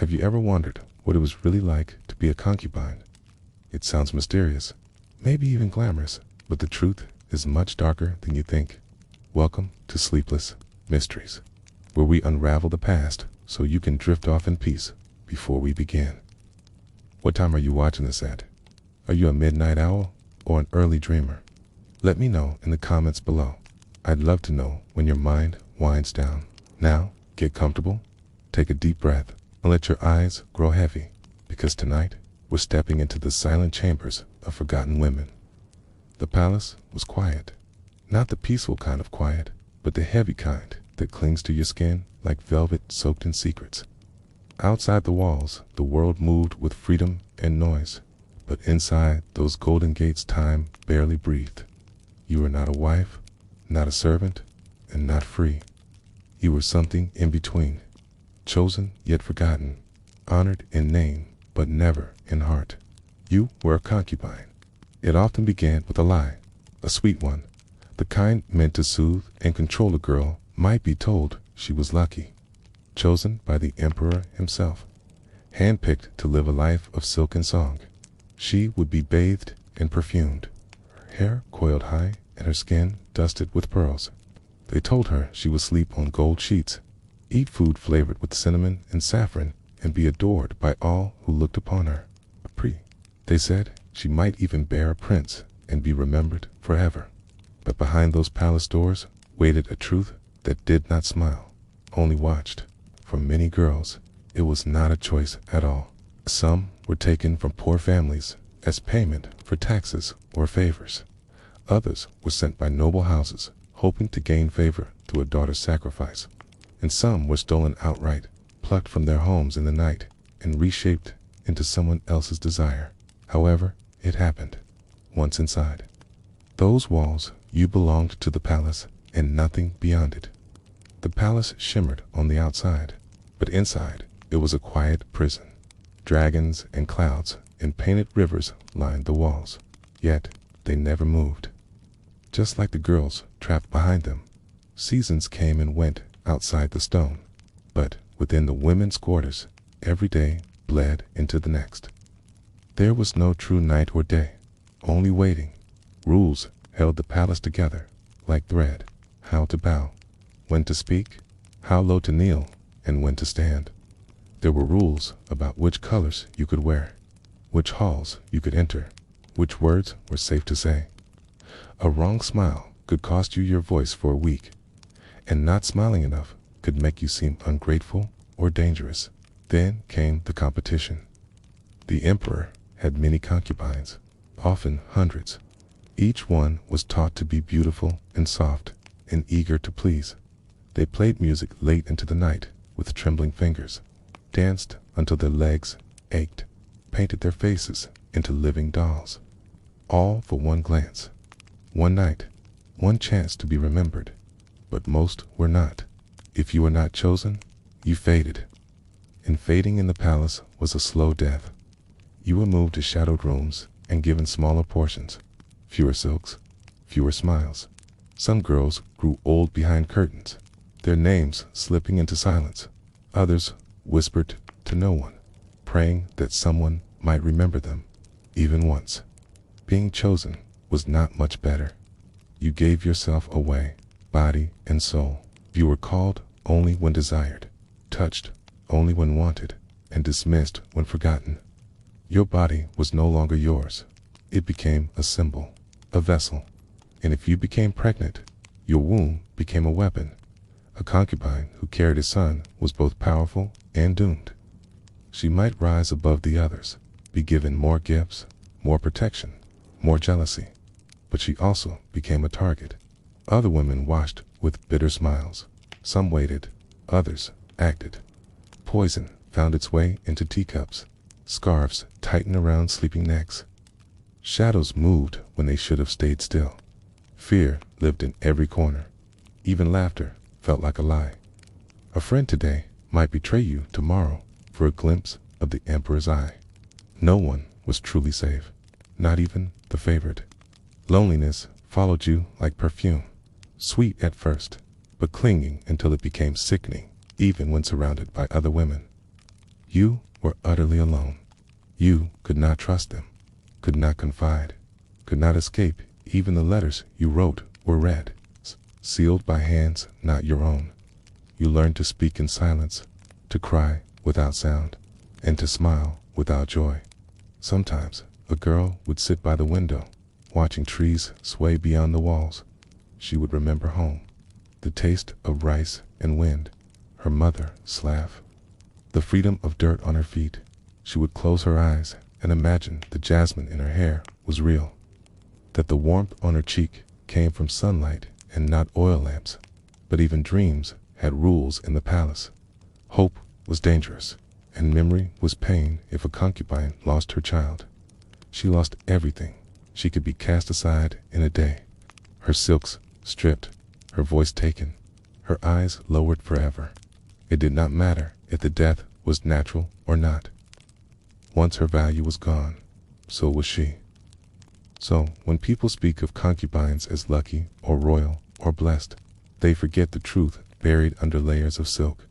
Have you ever wondered what it was really like to be a concubine? It sounds mysterious, maybe even glamorous, but the truth is much darker than you think. Welcome to Sleepless Mysteries, where we unravel the past so you can drift off in peace before we begin. What time are you watching this at? Are you a midnight owl or an early dreamer? Let me know in the comments below. I'd love to know when your mind winds down. Now, get comfortable, take a deep breath, and let your eyes grow heavy, because tonight we're stepping into the silent chambers of forgotten women. The palace was quiet. Not the peaceful kind of quiet, but the heavy kind that clings to your skin like velvet soaked in secrets. Outside the walls, the world moved with freedom and noise, but inside those golden gates time barely breathed. You were not a wife, not a servant, and not free. You were something in between, chosen yet forgotten, honored in name but never in heart. You were a concubine. It often began with a lie, a sweet one, the kind meant to soothe and control a girl might be told she was lucky. Chosen by the emperor himself, handpicked to live a life of silk and song. She would be bathed and perfumed, her hair coiled high and her skin dusted with pearls. They told her she would sleep on gold sheets, eat food flavored with cinnamon and saffron, and be adored by all who looked upon her. They said she might even bear a prince and be remembered forever. But behind those palace doors waited a truth that did not smile, only watched. For many girls, it was not a choice at all. Some were taken from poor families as payment for taxes or favors. Others were sent by noble houses, hoping to gain favor through a daughter's sacrifice. And some were stolen outright, plucked from their homes in the night, and reshaped into someone else's desire. However, it happened. Once inside those walls, you belonged to the palace and nothing beyond it. The palace shimmered on the outside, but inside it was a quiet prison. Dragons and clouds and painted rivers lined the walls, yet they never moved. Just like the girls trapped behind them, seasons came and went outside the stone, but within the women's quarters, every day bled into the next. There was no true night or day, only waiting. Rules held the palace together like thread: how to bow, when to speak, how low to kneel, and when to stand. There were rules about which colors you could wear, which halls you could enter, which words were safe to say. A wrong smile could cost you your voice for a week, and not smiling enough could make you seem ungrateful or dangerous. Then came the competition. The emperor had many concubines, often hundreds. Each one was taught to be beautiful and soft and eager to please. They played music late into the night with trembling fingers, danced until their legs ached, painted their faces into living dolls. All for one glance, one night, one chance to be remembered. But most were not. If you were not chosen, you faded. And fading in the palace was a slow death. You were moved to shadowed rooms and given smaller portions, fewer silks, fewer smiles. Some girls grew old behind curtains, their names slipping into silence. Others whispered to no one, praying that someone might remember them, even once. Being chosen was not much better. You gave yourself away, body and soul. You were called only when desired, touched only when wanted, and dismissed when forgotten. Your body was no longer yours. It became a symbol, a vessel. And if you became pregnant, your womb became a weapon. A concubine who carried a son was both powerful and doomed. She might rise above the others, be given more gifts, more protection, more jealousy, but she also became a target. Other women watched with bitter smiles. Some waited, others acted. Poison found its way into teacups. Scarves tightened around sleeping necks. Shadows moved when they should have stayed still. Fear lived in every corner. Even laughter felt like a lie. A friend today might betray you tomorrow for a glimpse of the emperor's eye. No one was truly safe, not even the favorite. Loneliness followed you like perfume, sweet at first, but clinging until it became sickening, even when surrounded by other women. You were utterly alone. You could not trust them, could not confide, could not escape. Even the letters you wrote were read, sealed by hands not your own. You learned to speak in silence, to cry without sound, and to smile without joy. Sometimes a girl would sit by the window, watching trees sway beyond the walls. She would remember home, the taste of rice and wind, her mother's laugh, the freedom of dirt on her feet. She would close her eyes and imagine the jasmine in her hair was real, that the warmth on her cheek came from sunlight and not oil lamps. But even dreams had rules in the palace. Hope was dangerous, and memory was pain. If a concubine lost her child, she lost everything. She could be cast aside in a day, her silks stripped, her voice taken, her eyes lowered forever. It did not matter if the death was natural or not. Once her value was gone, so was she. So when people speak of concubines as lucky or royal or blessed, they forget the truth buried under layers of silk.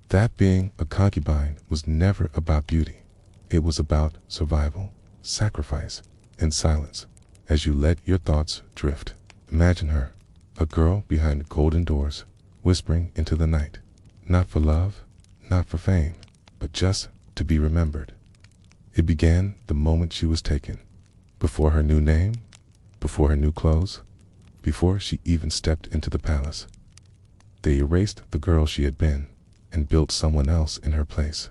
That being a concubine was never about beauty. It was about survival, sacrifice, and silence. As you let your thoughts drift, imagine her, a girl behind golden doors, whispering into the night, not for love, not for fame, but just to be remembered. It began the moment she was taken, before her new name, before her new clothes, before she even stepped into the palace. They erased the girl she had been and built someone else in her place.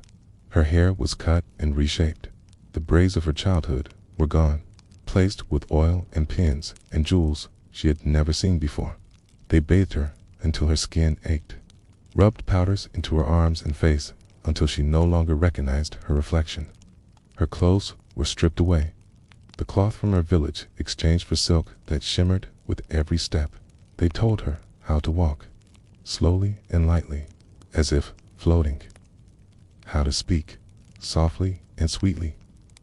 Her hair was cut and reshaped. The braids of her childhood were gone, placed with oil and pins and jewels she had never seen before. They bathed her until her skin ached, rubbed powders into her arms and face until she no longer recognized her reflection. Her clothes were stripped away, the cloth from her village exchanged for silk that shimmered with every step. They told her how to walk, slowly and lightly, as if floating. How to speak, softly and sweetly,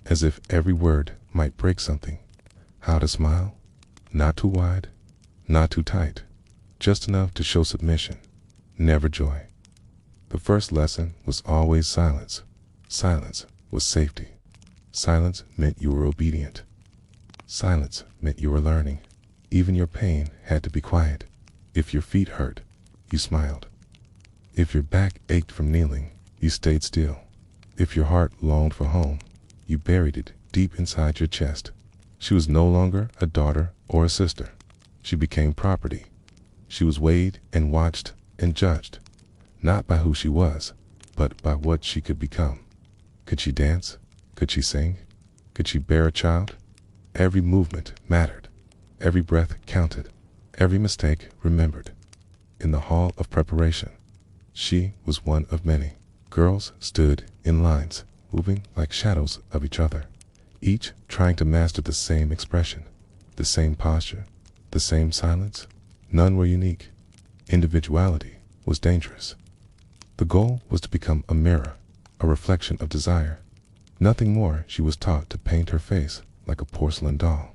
as if every word might break something. How to smile, not too wide, not too tight, just enough to show submission, never joy. The first lesson was always silence. Silence was safety. Silence meant you were obedient. Silence meant you were learning. Even your pain had to be quiet. If your feet hurt, you smiled. If your back ached from kneeling, you stayed still. If your heart longed for home, you buried it deep inside your chest. She was no longer a daughter or a sister. She became property. She was weighed and watched and judged, not by who she was, but by what she could become. Could she dance? Could she sing? Could she bear a child? Every movement mattered. Every breath counted. Every mistake remembered. In the hall of preparation, she was one of many. Girls stood in lines, moving like shadows of each other, each trying to master the same expression, the same posture, the same silence. None were unique. Individuality was dangerous. The goal was to become a mirror, a reflection of desire. Nothing more. She was taught to paint her face like a porcelain doll.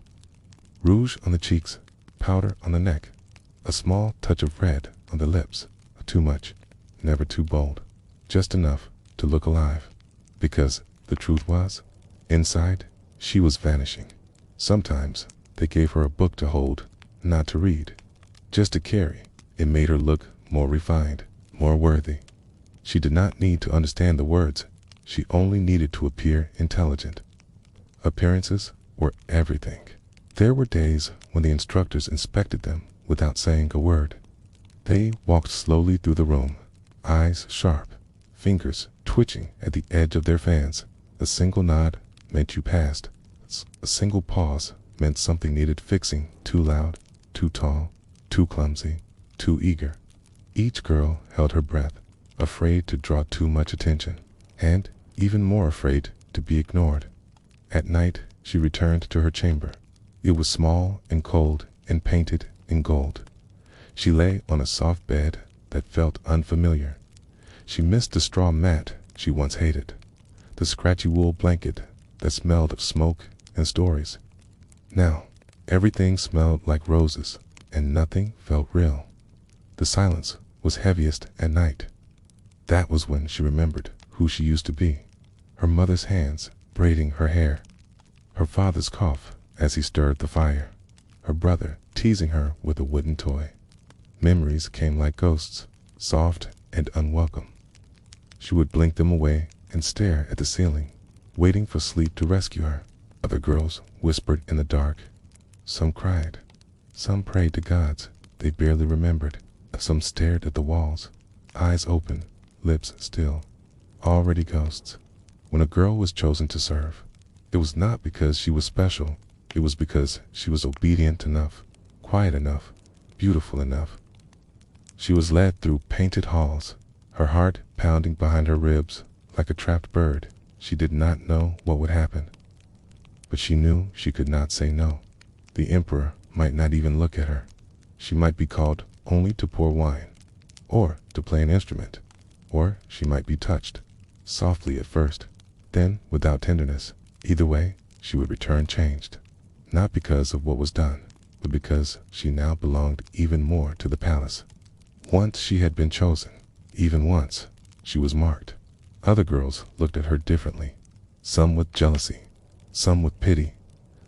Rouge on the cheeks, powder on the neck, a small touch of red on the lips. Too much, never too bold, just enough to look alive. Because the truth was, inside, she was vanishing. Sometimes they gave her a book to hold, not to read, just to carry. It made her look more refined, more worthy. She did not need to understand the words. She only needed to appear intelligent. Appearances were everything. There were days when the instructors inspected them without saying a word. They walked slowly through the room, eyes sharp, fingers twitching at the edge of their fans. A single nod meant you passed. A single pause meant something needed fixing. Too loud, too tall, too clumsy, too eager. Each girl held her breath, afraid to draw too much attention, and even more afraid to be ignored. At night, she returned to her chamber. It was small and cold and painted in gold. She lay on a soft bed that felt unfamiliar. She missed the straw mat she once hated, the scratchy wool blanket that smelled of smoke and stories. Now, everything smelled like roses, and nothing felt real. The silence was heaviest at night. That was when she remembered who she used to be. her mother's hands braiding her hair, her father's cough as he stirred the fire, her brother teasing her with a wooden toy. Memories came like ghosts, soft and unwelcome. She would blink them away and stare at the ceiling, waiting for sleep to rescue her. Other girls whispered in the dark. Some cried. Some prayed to gods they barely remembered. Some stared at the walls, eyes open, lips still, already ghosts. When a girl was chosen to serve, it was not because she was special. It was because she was obedient enough, quiet enough, beautiful enough. She was led through painted halls, her heart pounding behind her ribs like a trapped bird. She did not know what would happen, but she knew she could not say no. The emperor might not even look at her. She might be called only to pour wine, or to play an instrument, or she might be touched, softly at first, then without tenderness. Either way, she would return changed, not because of what was done, but because she now belonged even more to the palace. Once she had been chosen, even once, she was marked. Other girls looked at her differently, some with jealousy, some with pity,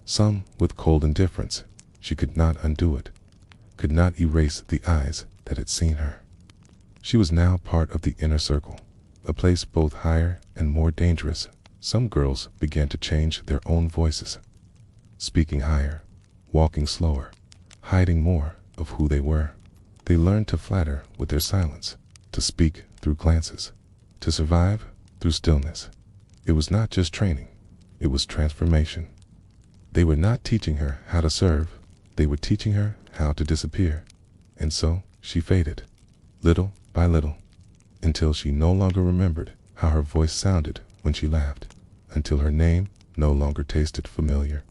some with cold indifference. She could not undo it, could not erase the eyes that had seen her. She was now part of the inner circle, a place both higher and more dangerous. Some girls began to change their own voices, speaking higher, walking slower, hiding more of who they were. They learned to flatter with their silence, to speak through glances, to survive through stillness. It was not just training, it was transformation. They were not teaching her how to serve, they were teaching her how to disappear. And so she faded, little by little, until she no longer remembered how her voice sounded when she laughed, until her name no longer tasted familiar,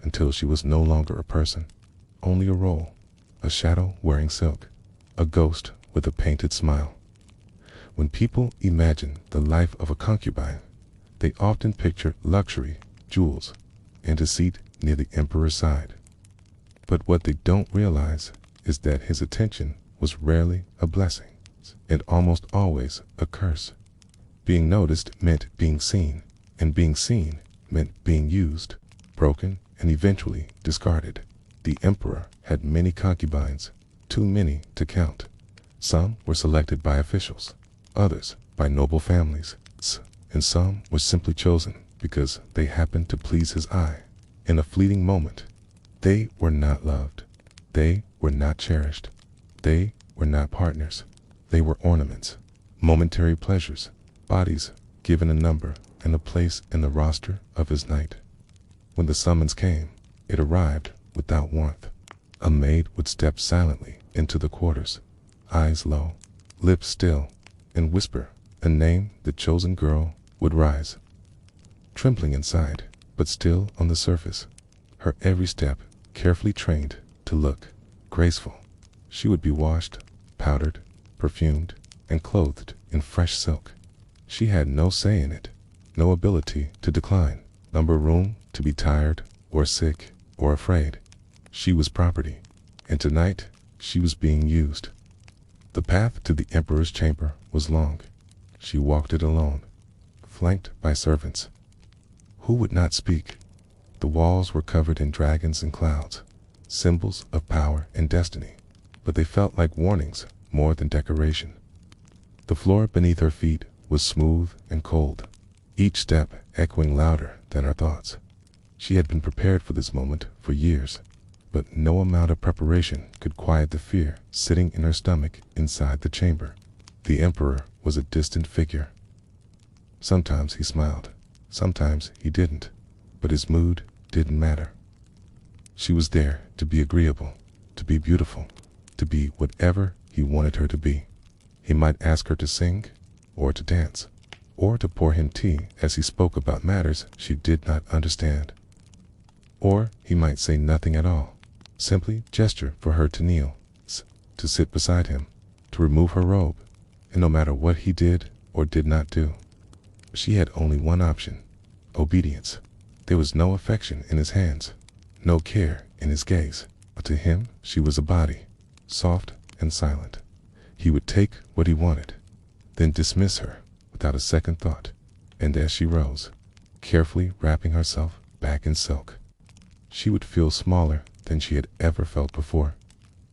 until she was no longer a person, only a role, a shadow wearing silk, a ghost with a painted smile. When people imagine the life of a concubine, they often picture luxury, jewels, and a seat near the emperor's side. But what they don't realize is that his attention was rarely a blessing, and almost always a curse. Being noticed meant being seen, and being seen meant being used, broken, and eventually discarded. The emperor had many concubines, too many to count. Some were selected by officials, others by noble families, and some were simply chosen because they happened to please his eye. In a fleeting moment, they were not loved. They were not cherished. They were not partners. They were ornaments, momentary pleasures, bodies given a number and a place in the roster of his knight. When the summons came, it arrived without warmth. A maid would step silently into the quarters, eyes low, lips still, and whisper a name. The chosen girl would rise, trembling inside, but still on the surface, her every step carefully trained to look graceful. She would be washed, powdered, perfumed, and clothed in fresh silk. She had no say in it, no ability to decline, number room to be tired or sick or afraid. She was property, and tonight she was being used. The path to the emperor's chamber was long. She walked it alone, flanked by servants. Who would not speak? The walls were covered in dragons and clouds, symbols of power and destiny, but they felt like warnings more than decoration. The floor beneath her feet was smooth and cold, each step echoing louder than her thoughts. She had been prepared for this moment for years, but no amount of preparation could quiet the fear sitting in her stomach inside the chamber. The emperor was a distant figure. Sometimes he smiled, sometimes he didn't, but his mood didn't matter. She was there to be agreeable, to be beautiful, to be whatever he wanted her to be. He might ask her to sing, or to dance, or to pour him tea as he spoke about matters she did not understand. Or he might say nothing at all, simply gesture for her to kneel, to sit beside him, to remove her robe, and no matter what he did or did not do, she had only one option: obedience. There was no affection in his hands, no care in his gaze, but to him she was a body, soft and silent. He would take what he wanted, then dismiss her without a second thought, And as she rose, carefully wrapping herself back in silk, she would feel smaller than she had ever felt before,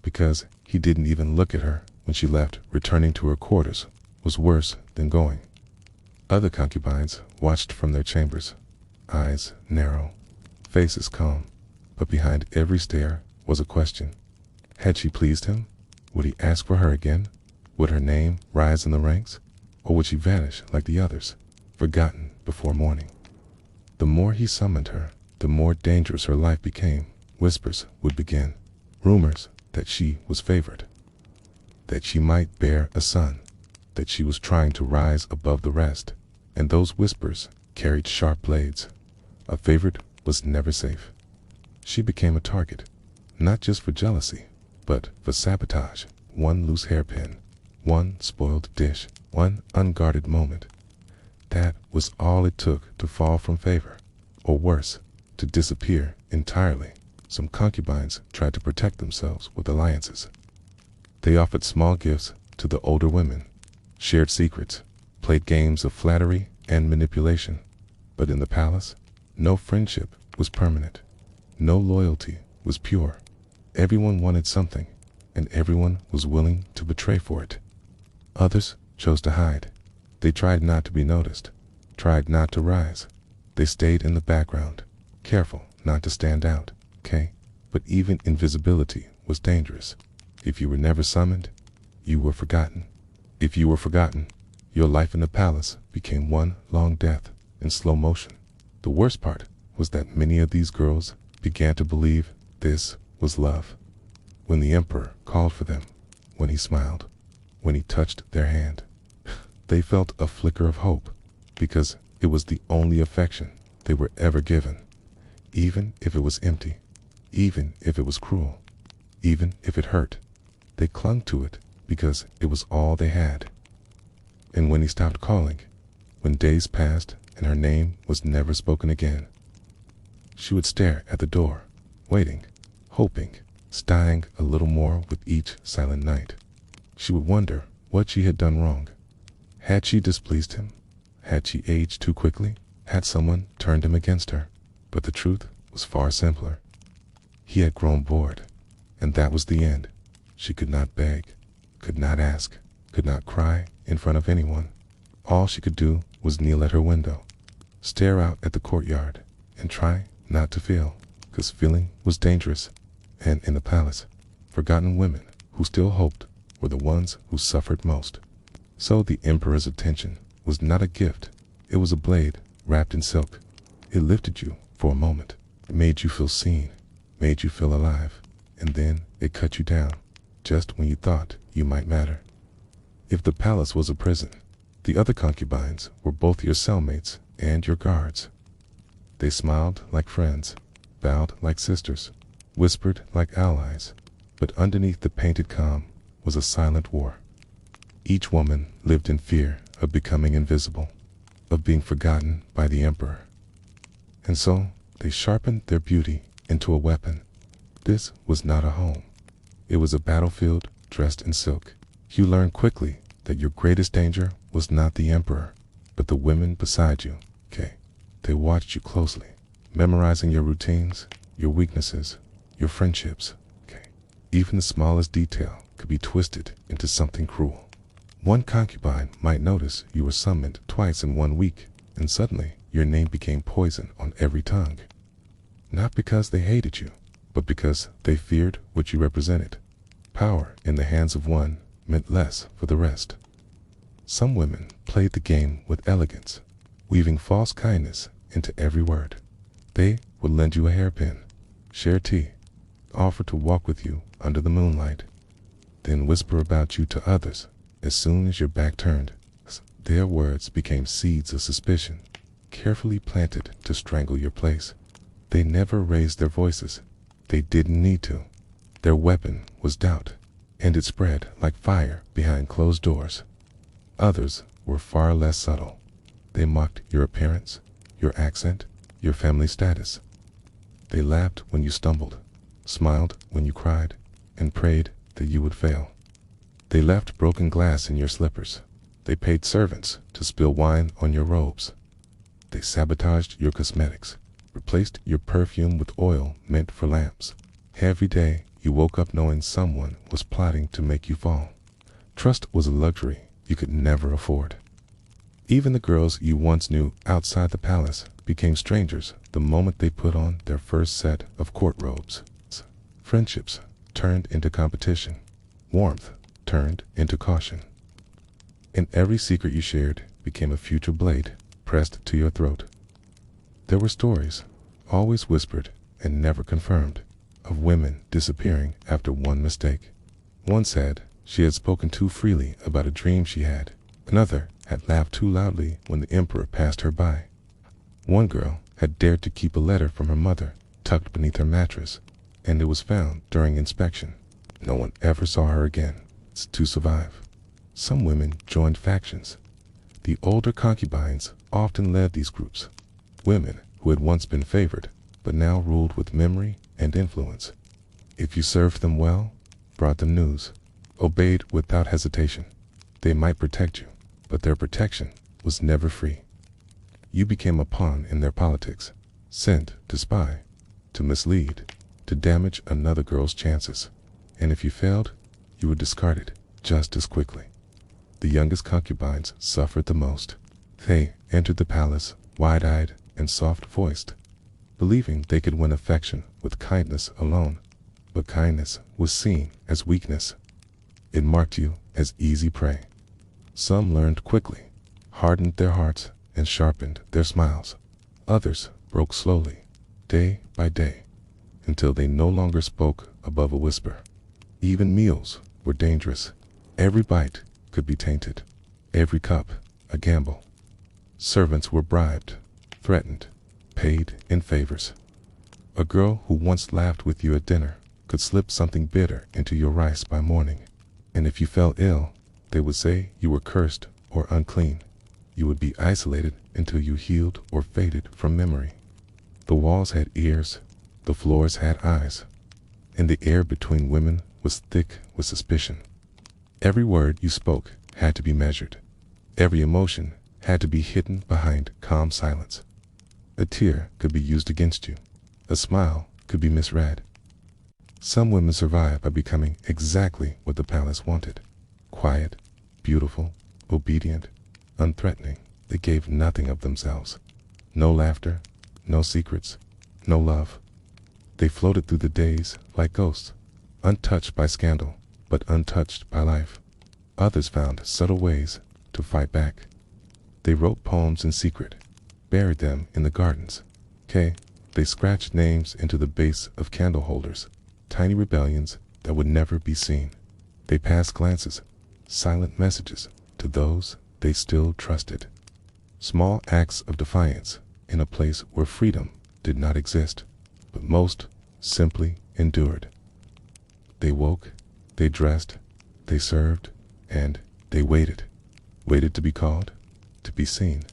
because he didn't even look at her when she left. Returning to her quarters was worse than going. Other concubines watched from their chambers, eyes narrow, faces calm, but behind every stare was a question. Had she pleased him? Would he ask for her again? Would her name rise in the ranks? Or would she vanish like the others, forgotten before morning? The more he summoned her, the more dangerous her life became. Whispers would begin, rumors that she was favored, that she might bear a son, that she was trying to rise above the rest, and those whispers carried sharp blades. A favorite was never safe. She became a target, not just for jealousy, but for sabotage. One loose hairpin, one spoiled dish, one unguarded moment. That was all it took to fall from favor, or worse, to disappear entirely. Some concubines tried to protect themselves with alliances. They offered small gifts to the older women, shared secrets, played games of flattery and manipulation. But in the palace, no friendship was permanent. No loyalty was pure. Everyone wanted something, and everyone was willing to betray for it. Others chose to hide. They tried not to be noticed, tried not to rise. They stayed in the background, careful not to stand out. But even invisibility was dangerous. If you were never summoned, you were forgotten. If you were forgotten, your life in the palace became one long death in slow motion. The worst part was that many of these girls began to believe this was love. When the emperor called for them, when he smiled, when he touched their hand, they felt a flicker of hope, because it was the only affection they were ever given. Even if it was empty, even if it was cruel, even if it hurt, they clung to it because it was all they had. And when he stopped calling, when days passed and her name was never spoken again, she would stare at the door, waiting, hoping, sighing a little more with each silent night. She would wonder what she had done wrong. Had she displeased him? Had she aged too quickly? Had someone turned him against her? But the truth was far simpler. He had grown bored, and that was the end. She could not beg, could not ask, could not cry in front of anyone. All she could do was kneel at her window, stare out at the courtyard, and try not to feel, because feeling was dangerous. And in the palace, forgotten women who still hoped were the ones who suffered most. So the emperor's attention was not a gift, it was a blade wrapped in silk. It lifted you for a moment, made you feel seen, made you feel alive, and then it cut you down, just when you thought you might matter. If the palace was a prison, the other concubines were both your cellmates and your guards. They smiled like friends, bowed like sisters, whispered like allies, but underneath the painted calm was a silent war. Each woman lived in fear of becoming invisible, of being forgotten by the emperor. And so they sharpened their beauty into a weapon. This was not a home. It was a battlefield dressed in silk. You learned quickly that your greatest danger was not the emperor, but the women beside you. They watched you closely, memorizing your routines, your weaknesses, your friendships. Even the smallest detail could be twisted into something cruel. One concubine might notice you were summoned twice in 1 week, and suddenly your name became poison on every tongue. Not because they hated you, but because they feared what you represented. Power in the hands of one meant less for the rest. Some women played the game with elegance, weaving false kindness into every word. They would lend you a hairpin, share tea, offer to walk with you under the moonlight, then whisper about you to others as soon as your back turned. Their words became seeds of suspicion, carefully planted to strangle your place. They never raised their voices. They didn't need to. Their weapon was doubt, and it spread like fire behind closed doors. Others were far less subtle. They mocked your appearance, your accent, your family status. They laughed when you stumbled, smiled when you cried, and prayed that you would fail. They left broken glass in your slippers. They paid servants to spill wine on your robes. They sabotaged your cosmetics, replaced your perfume with oil meant for lamps. Every day, you woke up knowing someone was plotting to make you fall. Trust was a luxury you could never afford. Even the girls you once knew outside the palace became strangers the moment they put on their first set of court robes. Friendships turned into competition. Warmth turned into caution. And every secret you shared became a future blade pressed to your throat. There were stories, always whispered and never confirmed, of women disappearing after one mistake. One said she had spoken too freely about a dream she had. Another had laughed too loudly when the emperor passed her by. One girl had dared to keep a letter from her mother tucked beneath her mattress, and it was found during inspection. No one ever saw her again to survive. Some women joined factions. The older concubines often led these groups. Women who had once been favored, but now ruled with memory and influence. If you served them well, brought them news, obeyed without hesitation, they might protect you, but their protection was never free. You became a pawn in their politics, sent to spy, to mislead, to damage another girl's chances. And if you failed, you were discarded just as quickly. The youngest concubines suffered the most. They entered the palace wide-eyed and soft-voiced, believing they could win affection with kindness alone. But kindness was seen as weakness. It marked you as easy prey. Some learned quickly, hardened their hearts, and sharpened their smiles. Others broke slowly, day by day, until they no longer spoke above a whisper. Even meals were dangerous. Every bite could be tainted, every cup a gamble. Servants were bribed, threatened, paid in favors. A girl who once laughed with you at dinner could slip something bitter into your rice by morning. And if you fell ill, they would say you were cursed or unclean. You would be isolated until you healed or faded from memory. The walls had ears, the floors had eyes, and the air between women was thick with suspicion. Every word you spoke had to be measured. Every emotion had to be hidden behind calm silence. A tear could be used against you. A smile could be misread. Some women survived by becoming exactly what the palace wanted. Quiet, beautiful, obedient, unthreatening. They gave nothing of themselves. No laughter, no secrets, no love. They floated through the days like ghosts, untouched by scandal, but untouched by life. Others found subtle ways to fight back. They wrote poems in secret, buried them in the gardens. They scratched names into the base of candle holders, tiny rebellions that would never be seen. They passed glances, silent messages, to those they still trusted. Small acts of defiance in a place where freedom did not exist, but most simply endured. They woke, they dressed, they served, and they waited. Waited to be called, to be seen,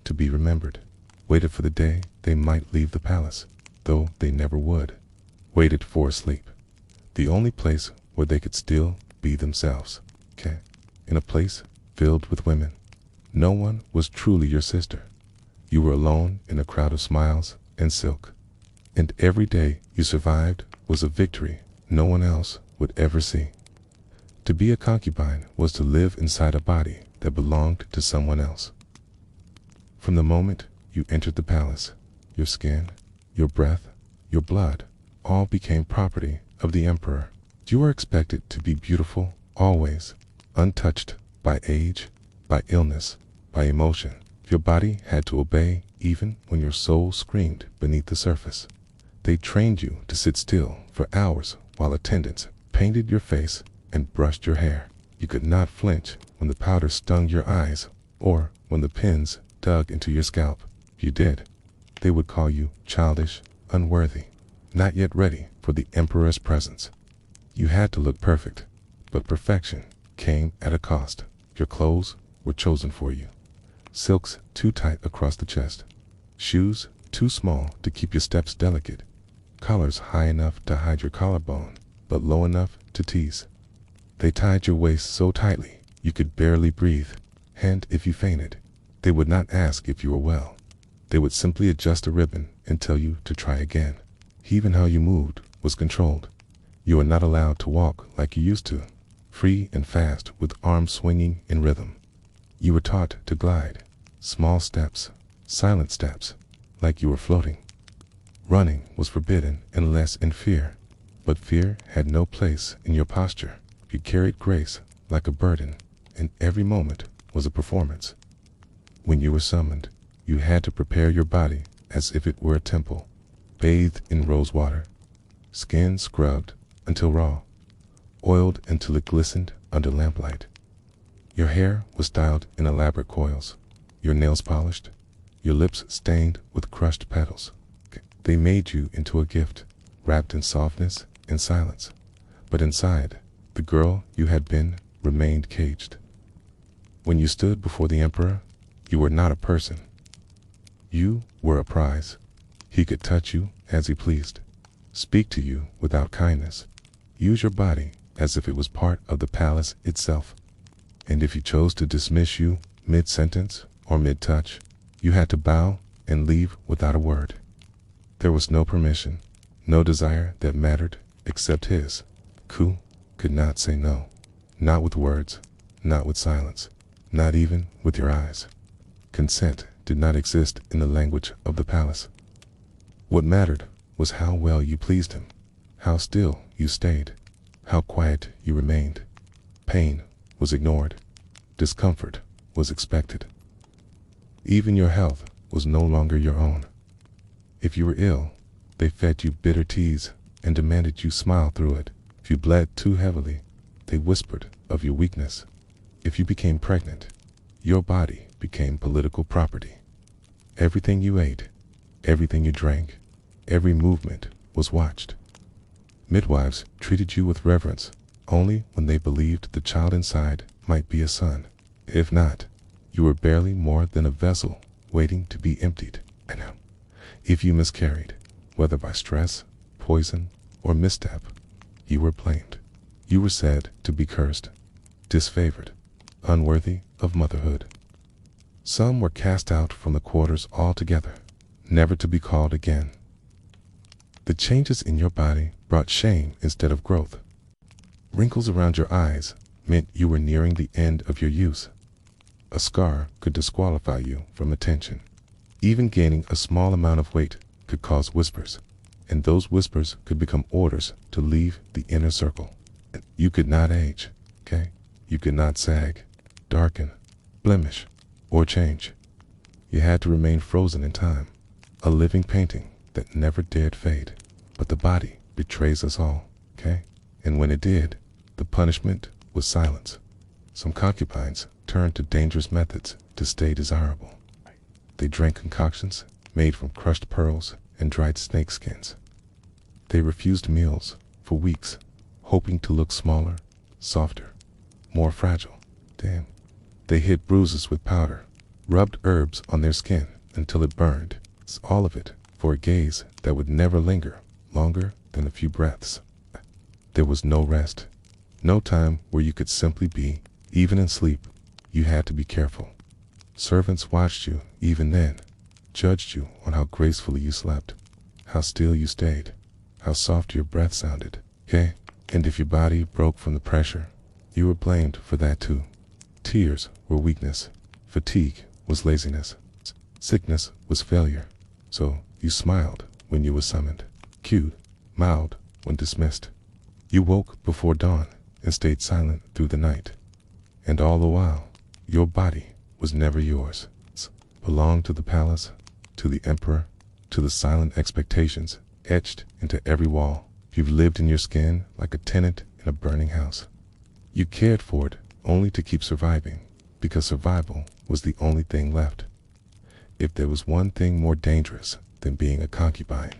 to be remembered. Waited for the day they might leave the palace, though they never would. Waited for sleep, the only place where they could still be themselves. In a place filled with women. No one was truly your sister. You were alone in a crowd of smiles and silk. And every day you survived was a victory no one else would ever see. To be a concubine was to live inside a body that belonged to someone else. From the moment you entered the palace, your skin, your breath, your blood, all became property of the emperor. You were expected to be beautiful always, untouched by age, by illness, by emotion. Your body had to obey even when your soul screamed beneath the surface. They trained you to sit still for hours while attendants painted your face and brushed your hair. You could not flinch when the powder stung your eyes or when the pins dug into your scalp. If you did, they would call you childish, unworthy, not yet ready for the emperor's presence. You had to look perfect, but perfection came at a cost. Your clothes were chosen for you. Silks too tight across the chest, shoes too small to keep your steps delicate, collars high enough to hide your collarbone, but low enough to tease. They tied your waist so tightly you could barely breathe, and if you fainted, they would not ask if you were well. They would simply adjust a ribbon and tell you to try again. Even how you moved was controlled. You were not allowed to walk like you used to, free and fast with arms swinging in rhythm. You were taught to glide, small steps, silent steps, like you were floating. Running was forbidden unless in fear, but fear had no place in your posture. You carried grace like a burden, and every moment was a performance. When you were summoned, you had to prepare your body as if it were a temple, bathed in rose water, skin scrubbed until raw, oiled until it glistened under lamplight. Your hair was styled in elaborate coils, your nails polished, your lips stained with crushed petals. They made you into a gift, wrapped in softness and silence. But inside, the girl you had been remained caged. When you stood before the emperor, you were not a person. You were a prize. He could touch you as he pleased, speak to you without kindness, use your body as if it was part of the palace itself. And if he chose to dismiss you mid-sentence or mid-touch, you had to bow and leave without a word. There was no permission, no desire that mattered except his. Ku could not say no, not with words, not with silence, not even with your eyes. Consent did not exist in the language of the palace. What mattered was how well you pleased him, how still you stayed, how quiet you remained. Pain was ignored, discomfort was expected. Even your health was no longer your own. If you were ill, they fed you bitter teas and demanded you smile through it. If you bled too heavily, they whispered of your weakness. If you became pregnant, your body became political property. Everything you ate, everything you drank, every movement was watched. Midwives treated you with reverence only when they believed the child inside might be a son. If not, you were barely more than a vessel waiting to be emptied. And if you miscarried, whether by stress, poison, or misstep, you were blamed. You were said to be cursed, disfavored, unworthy of motherhood. Some were cast out from the quarters altogether, never to be called again. The changes in your body brought shame instead of growth. Wrinkles around your eyes meant you were nearing the end of your use. A scar could disqualify you from attention. Even gaining a small amount of weight could cause whispers, and those whispers could become orders to leave the inner circle. You could not age, okay? You could not sag, darken, blemish, or change. You had to remain frozen in time, a living painting that never dared fade. But the body betrays us all, okay? And when it did, the punishment was silence. Some concubines turned to dangerous methods to stay desirable. They drank concoctions made from crushed pearls and dried snake skins. They refused meals for weeks, hoping to look smaller, softer, more fragile. Damn. They hid bruises with powder, rubbed herbs on their skin until it burned. All of it for a gaze that would never linger longer than a few breaths. There was no rest, no time where you could simply be. Even in sleep, you had to be careful. Servants watched you even then, judged you on how gracefully you slept, how still you stayed, how soft your breath sounded, okay? And if your body broke from the pressure, you were blamed for that too. Tears were weakness, fatigue was laziness, sickness was failure. So you smiled when you were summoned, cute, mild when dismissed. You woke before dawn and stayed silent through the night. And all the while, your body was never yours. It belonged to the palace, to the emperor, to the silent expectations etched into every wall. You've lived in your skin like a tenant in a burning house. You cared for it only to keep surviving, because survival was the only thing left. If there was one thing more dangerous than being a concubine,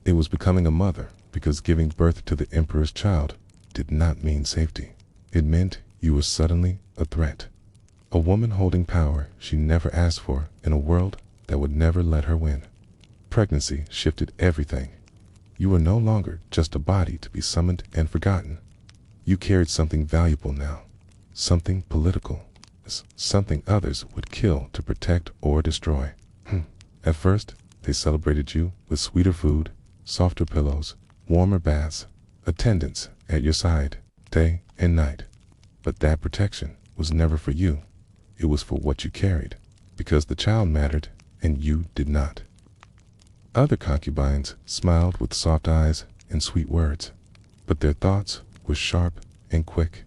it was becoming a mother, because giving birth to the emperor's child did not mean safety. It meant you were suddenly a threat. A woman holding power she never asked for in a world that would never let her win. Pregnancy shifted everything. You were no longer just a body to be summoned and forgotten. You carried something valuable now, something political, something others would kill to protect or destroy. At first, they celebrated you with sweeter food, softer pillows, warmer baths, attendants at your side, day and night. But that protection was never for you. It was for what you carried, because the child mattered and you did not. Other concubines smiled with soft eyes and sweet words, but their thoughts were sharp and quick,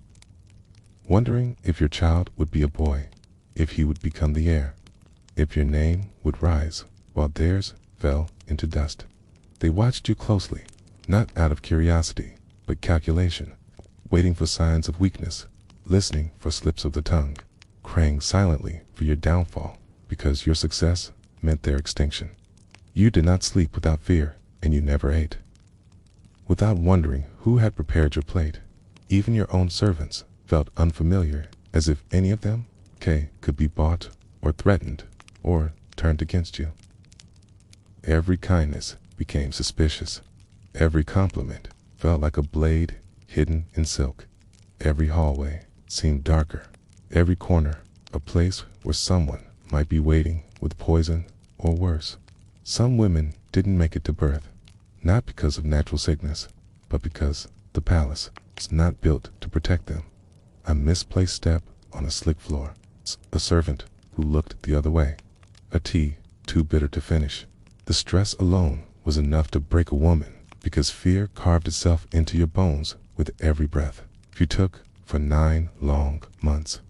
wondering if your child would be a boy, if he would become the heir, if your name would rise while theirs fell into dust. They watched you closely, not out of curiosity, but calculation, waiting for signs of weakness, listening for slips of the tongue, praying silently for your downfall, because your success meant their extinction. You did not sleep without fear, and you never ate without wondering who had prepared your plate. Even your own servants felt unfamiliar, as if any of them could be bought or threatened or turned against you. Every kindness became suspicious. Every compliment felt like a blade hidden in silk. Every hallway seemed darker. Every corner a place where someone might be waiting with poison or worse. Some women didn't make it to birth, not because of natural sickness, but because the palace was not built to protect them. A misplaced step on a slick floor, a servant who looked the other way, a tea too bitter to finish. The stress alone was enough to break a woman, because fear carved itself into your bones with every breath you took for 9 long months.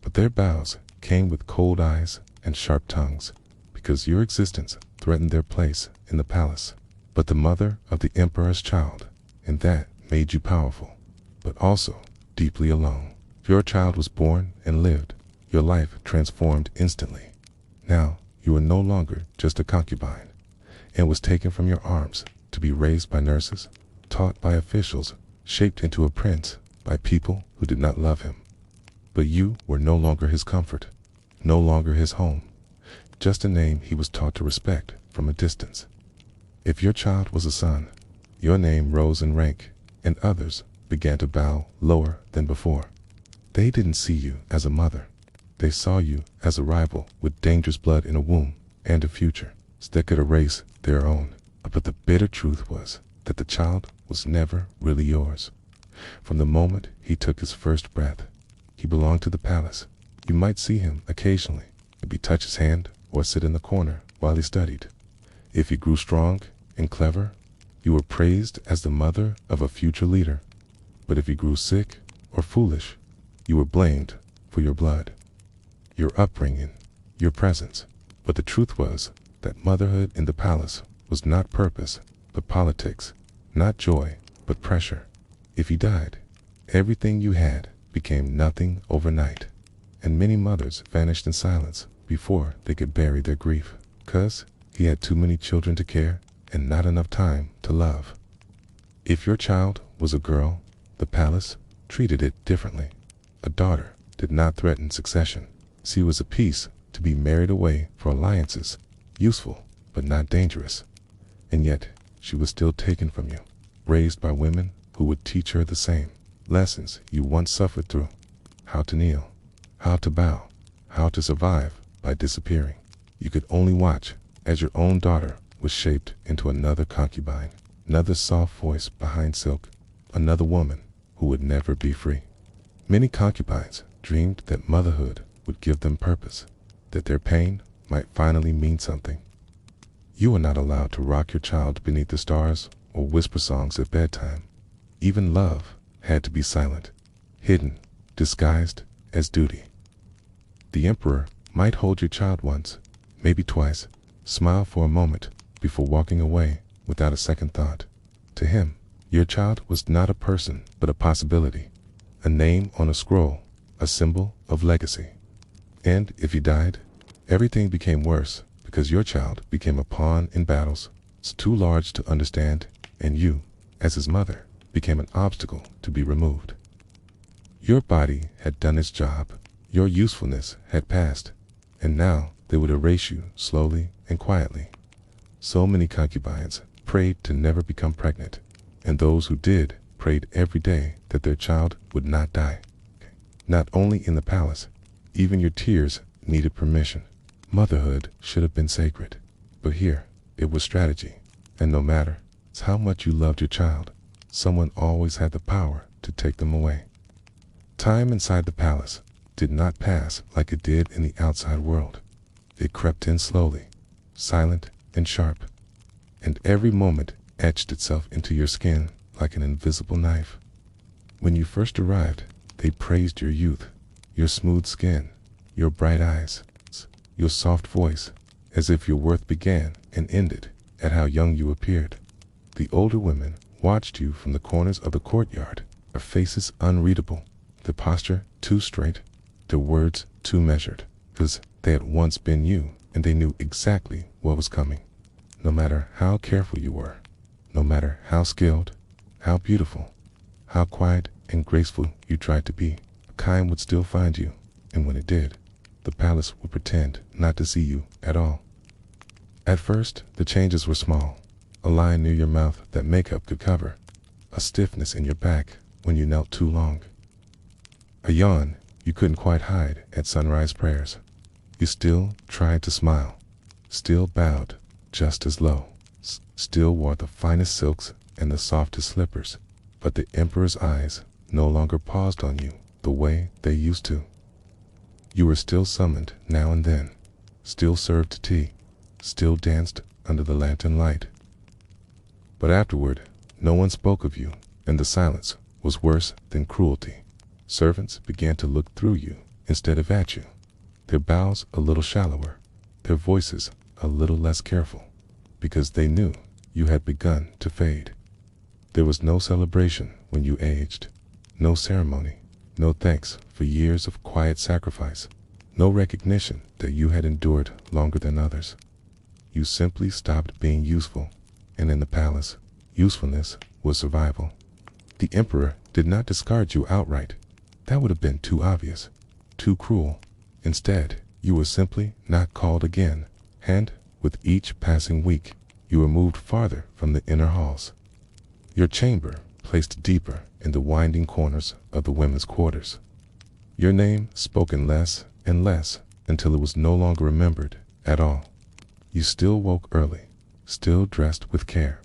But their bows came with cold eyes and sharp tongues, because your existence threatened their place in the palace. But the mother of the emperor's child, and that made you powerful, but also deeply alone. Your child was born and lived, your life transformed instantly. Now you were no longer just a concubine, and was taken from your arms to be raised by nurses, taught by officials, shaped into a prince by people who did not love him. But you were no longer his comfort, no longer his home, just a name he was taught to respect from a distance. If your child was a son, your name rose in rank, and others began to bow lower than before. They didn't see you as a mother. They saw you as a rival with dangerous blood in a womb and a future that could erase their own. But the bitter truth was that the child was never really yours. From the moment he took his first breath, he belonged to the palace. You might see him occasionally, maybe touch his hand or sit in the corner while he studied. If he grew strong and clever, you were praised as the mother of a future leader. But if he grew sick or foolish, you were blamed for your blood, your upbringing, your presence. But the truth was that motherhood in the palace was not purpose, but politics, not joy, but pressure. If he died, everything you had became nothing overnight, and many mothers vanished in silence before they could bury their grief, 'cause he had too many children to care and not enough time to love. If your child was a girl, the palace treated it differently. A daughter did not threaten succession. She was a piece to be married away for alliances, useful but not dangerous. And yet she was still taken from you, raised by women who would teach her the same lessons you once suffered through: how to kneel, how to bow, how to survive by disappearing. You could only watch as your own daughter was shaped into another concubine, another soft voice behind silk, another woman who would never be free. Many concubines dreamed that motherhood would give them purpose, that their pain might finally mean something. You were not allowed to rock your child beneath the stars or whisper songs at bedtime. Even love had to be silent, hidden, disguised as duty. The emperor might hold your child once, maybe twice, smile for a moment before walking away without a second thought. To him, your child was not a person but a possibility, a name on a scroll, a symbol of legacy. And if he died, everything became worse, because your child became a pawn in battles too large to understand, and you, as his mother, became an obstacle to be removed. Your body had done its job, your usefulness had passed, and now they would erase you slowly and quietly. So many concubines prayed to never become pregnant, and those who did prayed every day that their child would not die. Not only in the palace, even your tears needed permission. Motherhood should have been sacred, But here, it was strategy. And no matter how much you loved your child, someone always had the power to take them away. Time inside the palace did not pass like it did in the outside world. It crept in slowly, silent and sharp, and every moment etched itself into your skin like an invisible knife. When you first arrived, they praised your youth, your smooth skin, your bright eyes, your soft voice, as if your worth began and ended at how young you appeared. The older women watched you from the corners of the courtyard, their faces unreadable, their posture too straight, their words too measured, because they had once been you and they knew exactly what was coming. No matter how careful you were, no matter how skilled, how beautiful, how quiet and graceful you tried to be, a kind would still find you, and when it did, the palace would pretend not to see you at all. At first, the changes were small. A line near your mouth that makeup could cover, a stiffness in your back when you knelt too long, a yawn you couldn't quite hide at sunrise prayers. You still tried to smile, still bowed just as low, still wore the finest silks and the softest slippers, but the emperor's eyes no longer paused on you the way they used to. You were still summoned now and then, still served tea, still danced under the lantern light. But afterward, no one spoke of you, and the silence was worse than cruelty. Servants began to look through you instead of at you, their bows a little shallower, their voices a little less careful, because they knew you had begun to fade. There was no celebration when you aged, no ceremony, no thanks for years of quiet sacrifice, no recognition that you had endured longer than others. You simply stopped being useful, and in the palace, usefulness was survival. The emperor did not discard you outright. That would have been too obvious, too cruel. Instead, you were simply not called again, and with each passing week, you were moved farther from the inner halls. Your chamber placed deeper in the winding corners of the women's quarters. Your name spoken less and less until it was no longer remembered at all. You still woke early, still dressed with care,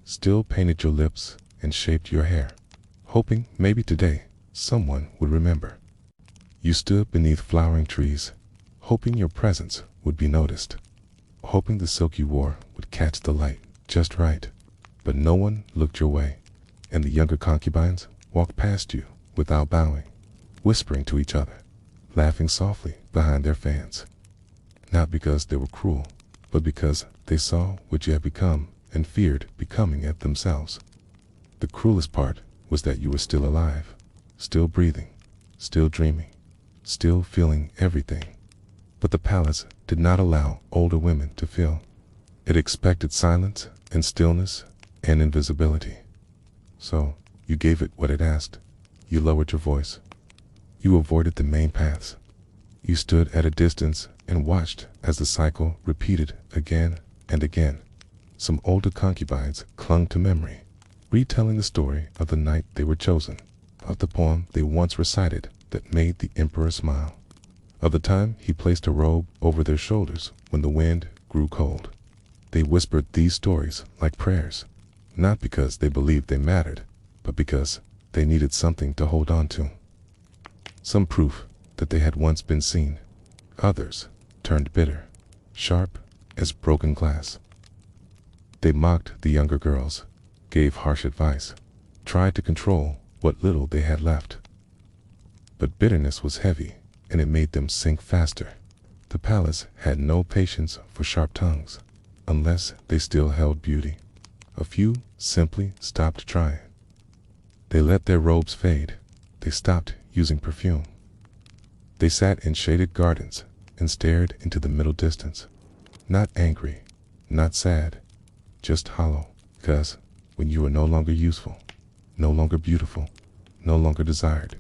still painted your lips and shaped your hair, hoping maybe today someone would remember. You stood beneath flowering trees, hoping your presence would be noticed, hoping the silk you wore would catch the light just right. But no one looked your way, and the younger concubines walked past you without bowing, whispering to each other, laughing softly behind their fans. Not because they were cruel, but because they saw what you had become and feared becoming it themselves. The cruelest part was that you were still alive, still breathing, still dreaming, still feeling everything. But the palace did not allow older women to feel. It expected silence and stillness and invisibility. So you gave it what it asked. You lowered your voice. You avoided the main paths. You stood at a distance and watched as the cycle repeated again and again. Some older concubines clung to memory, retelling the story of the night they were chosen, of the poem they once recited that made the emperor smile, of the time he placed a robe over their shoulders when the wind grew cold. They whispered these stories like prayers, not because they believed they mattered, but because they needed something to hold on to. Some proof that they had once been seen. Others turned bitter, sharp as broken glass. They mocked the younger girls, gave harsh advice, tried to control what little they had left. But bitterness was heavy, and it made them sink faster. The palace had no patience for sharp tongues, unless they still held beauty. A few simply stopped trying. They let their robes fade. They stopped using perfume. They sat in shaded gardens and stared into the middle distance, not angry, not sad, just hollow, because when you were no longer useful, no longer beautiful, no longer desired,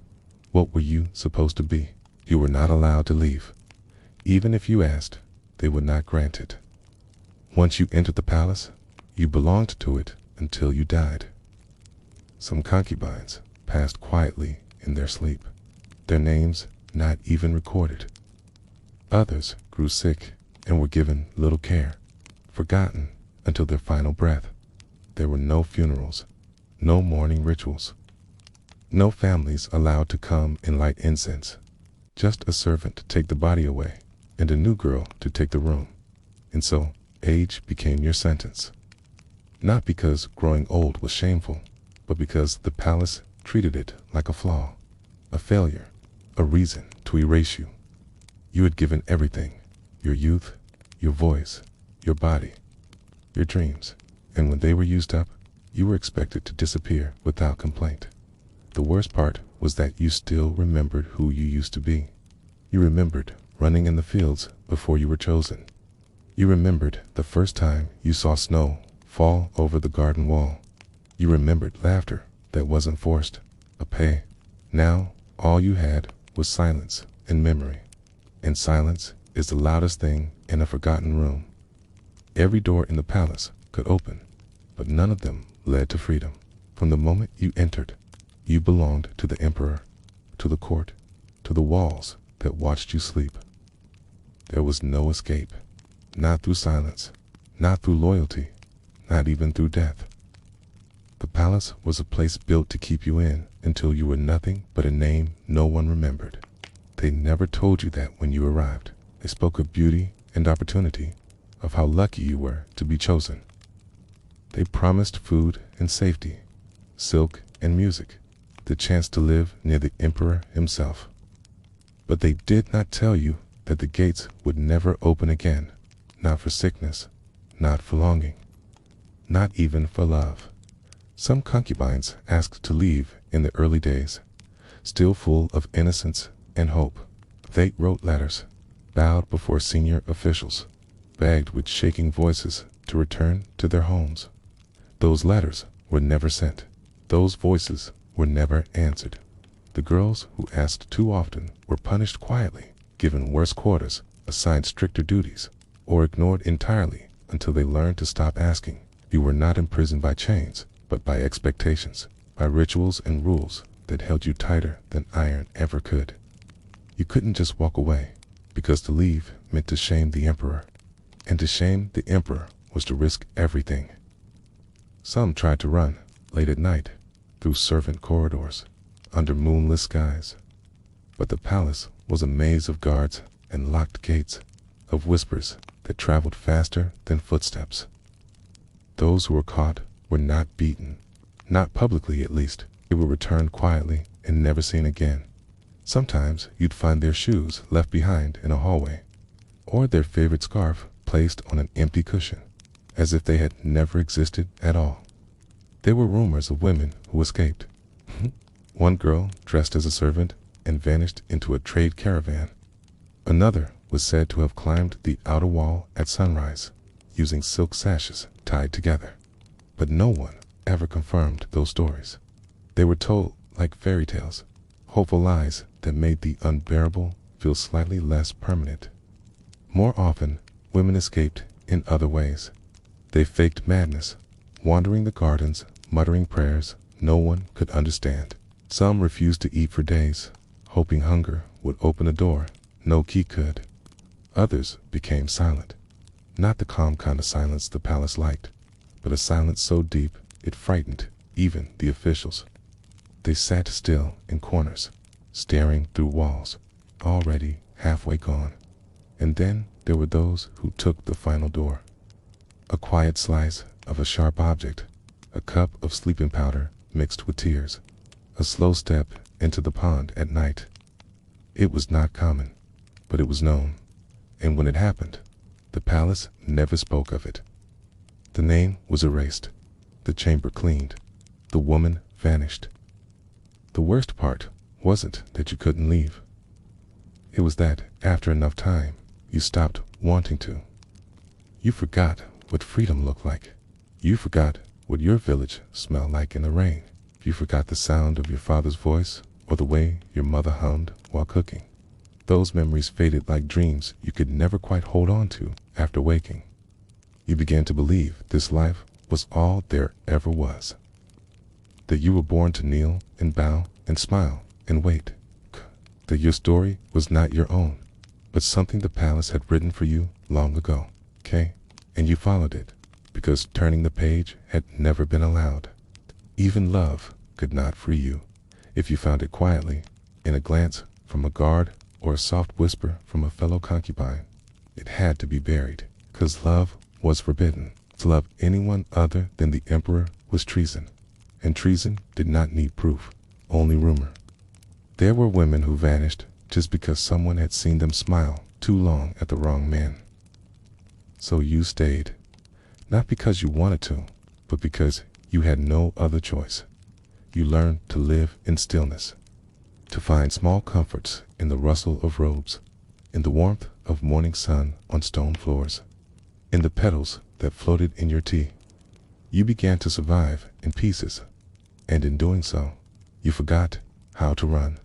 what were you supposed to be? You were not allowed to leave. Even if you asked, they would not grant it. Once you entered the palace, you belonged to it until you died. Some concubines passed quietly in their sleep, their names not even recorded. Others grew sick and were given little care, forgotten until their final breath. There were no funerals, no mourning rituals, no families allowed to come and light incense, just a servant to take the body away and a new girl to take the room. And so, age became your sentence. Not because growing old was shameful, but because the palace treated it like a flaw, a failure, a reason to erase you. You had given everything, your youth, your voice, your body, your dreams, and when they were used up, you were expected to disappear without complaint. The worst part was that you still remembered who you used to be. You remembered running in the fields before you were chosen. You remembered the first time you saw snow fall over the garden wall. You remembered laughter that wasn't forced, a pay. Now, all you had was silence and memory. And silence is the loudest thing in a forgotten room. Every door in the palace could open, but none of them led to freedom. From the moment you entered, you belonged to the emperor, to the court, to the walls that watched you sleep. There was no escape, not through silence, not through loyalty, not even through death. The palace was a place built to keep you in until you were nothing but a name no one remembered. They never told you that when you arrived. They spoke of beauty and opportunity, of how lucky you were to be chosen. They promised food and safety, silk and music, the chance to live near the emperor himself. But they did not tell you that the gates would never open again, not for sickness, not for longing, not even for love. Some concubines asked to leave in the early days, still full of innocence and hope. They wrote letters, bowed before senior officials, begged with shaking voices to return to their homes. Those letters were never sent. Those voices were never answered. The girls who asked too often were punished quietly, given worse quarters, assigned stricter duties, or ignored entirely until they learned to stop asking. You were not imprisoned by chains, but by expectations, by rituals and rules that held you tighter than iron ever could. You couldn't just walk away, because to leave meant to shame the emperor, and to shame the emperor was to risk everything. Some tried to run, late at night, through servant corridors, under moonless skies. But the palace was a maze of guards and locked gates, of whispers that traveled faster than footsteps. Those who were caught were not beaten, not publicly at least. They were returned quietly and never seen again. Sometimes you'd find their shoes left behind in a hallway, or their favorite scarf placed on an empty cushion, as if they had never existed at all. There were rumors of women who escaped. One girl dressed as a servant and vanished into a trade caravan. Another was said to have climbed the outer wall at sunrise, using silk sashes tied together. But no one ever confirmed those stories. They were told like fairy tales, hopeful lies that made the unbearable feel slightly less permanent. More often, women escaped in other ways. They faked madness, wandering the gardens, muttering prayers no one could understand. Some refused to eat for days, hoping hunger would open a door no key could. Others became silent, not the calm kind of silence the palace liked, but a silence so deep it frightened even the officials. They sat still in corners, staring through walls, already halfway gone. And then there were those who took the final door. A quiet slice of a sharp object, a cup of sleeping powder mixed with tears, a slow step into the pond at night. It was not common, but it was known, and when it happened, the palace never spoke of it. The name was erased, the chamber cleaned, the woman vanished. The worst part wasn't that you couldn't leave. It was that, after enough time, you stopped wanting to. You forgot what freedom looked like. You forgot what your village smelled like in the rain. You forgot the sound of your father's voice or the way your mother hummed while cooking. Those memories faded like dreams you could never quite hold on to after waking. You began to believe this life was all there ever was. That you were born to kneel and bow and smile and wait. That your story was not your own, but something the palace had written for you long ago. and you followed it, because turning the page had never been allowed. Even love could not free you if you found it quietly, in a glance from a guard or a soft whisper from a fellow concubine. It had to be buried, because love was forbidden. To love anyone other than the emperor was treason, and treason did not need proof, only rumor. There were women who vanished just because someone had seen them smile too long at the wrong man. So you stayed, not because you wanted to, but because you had no other choice. You learned to live in stillness, to find small comforts in the rustle of robes, in the warmth of morning sun on stone floors, in the petals that floated in your tea. You began to survive in pieces, and in doing so, you forgot how to run.